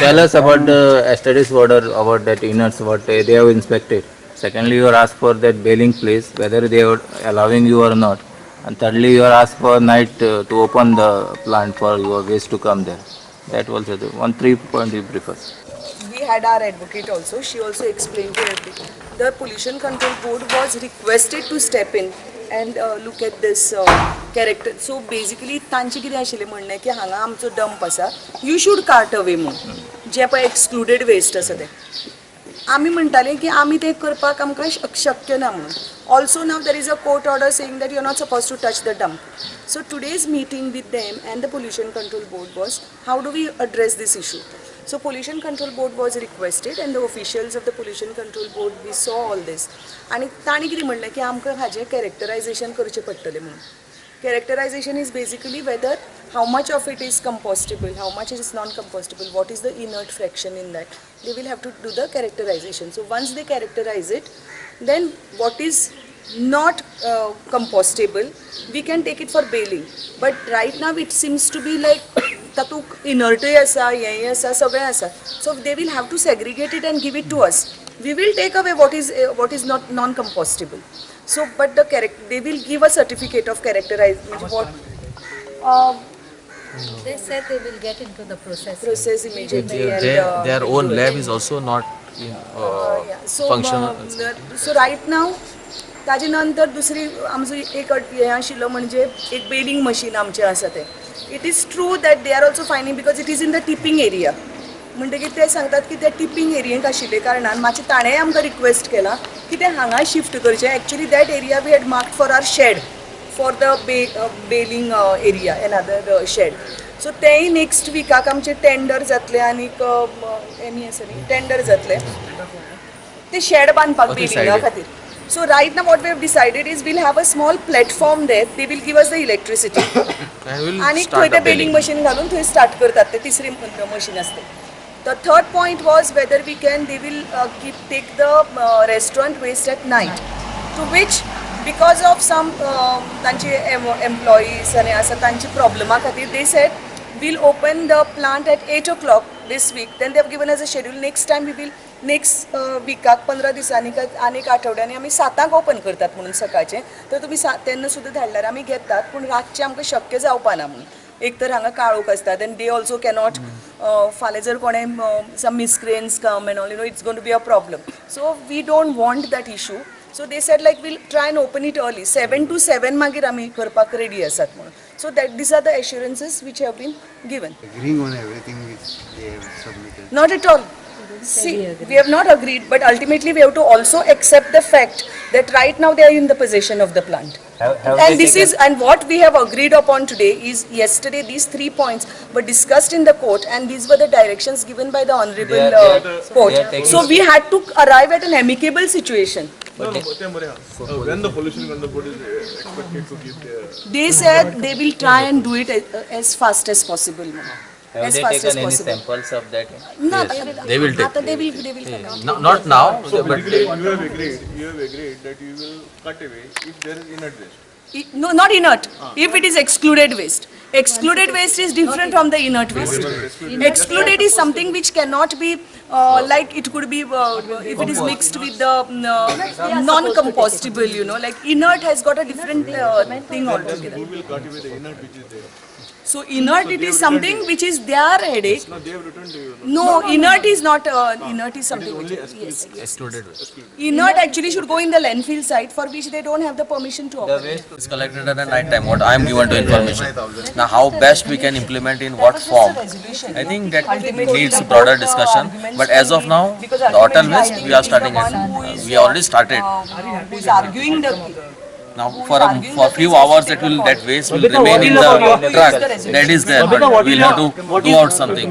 tell us about the aesthetics order, about that innards, what they have inspected. Secondly, you are asked for that baling place, whether they are allowing you or not. And thirdly, you are asked for night to open the plant for your waste to come there. That was the one 3 point you prefer. We had our advocate also. She also explained to everything. The pollution control board was requested to step in and look at this character. So basically तांचे कितें आशिल्लें म्हणणें की हांगा आमचो dump आसा, you should cart away म्हणून जे पळय एक्सक्लुडेड वेस्ट आसा तें आमी म्हणटाले की आमी तें करपाक आमकां शक्य ना म्हणून. Also now there is a court order saying that you are not supposed to touch the dump. So today's meeting with them and the pollution control board was how do we address this issue. So pollution control board was requested and the officials of the pollution control board we saw all this. आणि ताणी कितें म्हणलें की आमकां हाजें characterisation करचें पडटलें म्हणून. Characterization is basically whether how much of it is compostable, how much is non-compostable, what is the inert fraction in that. They will have to do the characterization. So once they characterize it, then what is not compostable, we can take it for baling. But right now it seems to be like tatuk inert asa, yehi asa, sagळे asa. So they will have to segregate it and give it to us. We will take away what is not non-compostable. So, but they will give a certificate of characterization. What? They said they will get into the process Immediately. Their own lab is also not So, functional. So right now, ताजे नंतर दुसरी आमचो एक हें आशिल्लो म्हणजे एक बेलिंग machine आमचें आसा तें. It is true that they are also finding because it is in the tipping area. म्हणटकीर ते सांगतात की ते टिपिंग एरियेक आशिल्ले कारणान मातशें ताणेंय आमकां रिक्वेस्ट केला की ते हांगा शिफ्ट करचें. Actually that area we had marked for our shed for the baling area another shed. So तेंय नेक्स्ट विकाक आमचें टेंडर जातलें आनीक एनी आसा न्ही टेंडर जातलें ते शेड बांदपाक बेलिंगा खातीर. So right now what we have decided is we'll have a small platform there. They will give us the electricity. आणि थंय ते बेलिंग मशीन घालून थंय स्टार्ट करतात ते तिसरी मशीन आसता. The third point was whether they will take the restaurant waste at night, to which because of some तांचे employees आणि असं तांची प्रॉब्लेमा खातीर they said we'll open the plant at 8 o'clock this week. Then they have given us a schedule. Next time we will next weekaक 15 दिसांनी आनीक आठवड्यांनी आमी 7 open करतात म्हणून सकाळचें. तर तुमी तेन्ना सुद्दां धाडल्यार आमी घेतात पूण रातचें आमकां शक्य जावपाना म्हणून. एक तर हांगा काळोख आसता देन दे ऑल्सो कॅनॉट फाल्यां जर कोणें some miscreants come and all you know it's going to be a problem. So we don't want that issue. So they said like we'll try and open it early 7 to 7 मागीर आमी करपाक ready आसात म्हणून. So that these are the assurances which have been given. Agreeing on everything which they have submitted. Not at all. See, we have not agreed, but ultimately we have to also accept the fact that right now they are in the possession of the plant. And this is, and what we have agreed upon today is yesterday these 3 points were discussed in the court and these were the directions given by the honorable court. So we had to arrive at an amicable situation. When the pollution control board is expected to give their... They said they will try and do it as fast as possible. Have As they fast as taken any possible. samples of that? Not, They will take. They will come. Not now, So but basically you have agreed that you will cut away if there is inert waste. No, not inert. If it is excluded waste. Excluded waste is different from the inert waste. Excluded is something which cannot be like it could be if it is mixed with the non-compostable, you know, like inert has got a different thing altogether. Who will cut away the inert which is there? So inert it is something which is their headache. No, they have returned to you. No, inert is not, inert is something which is, yes. excluded waste. Inert actually should go in the landfill site for which they don't have the permission to The operate. waste It's collected at the night time. What I am given to information. Now, how best we can implement in what form? I think that needs broader discussion. But as of now, the hotel waste we are starting at. We already started. Who is arguing the Now, for a few hours, that waste will remain in the truck. That is there. But we'll have to do out something.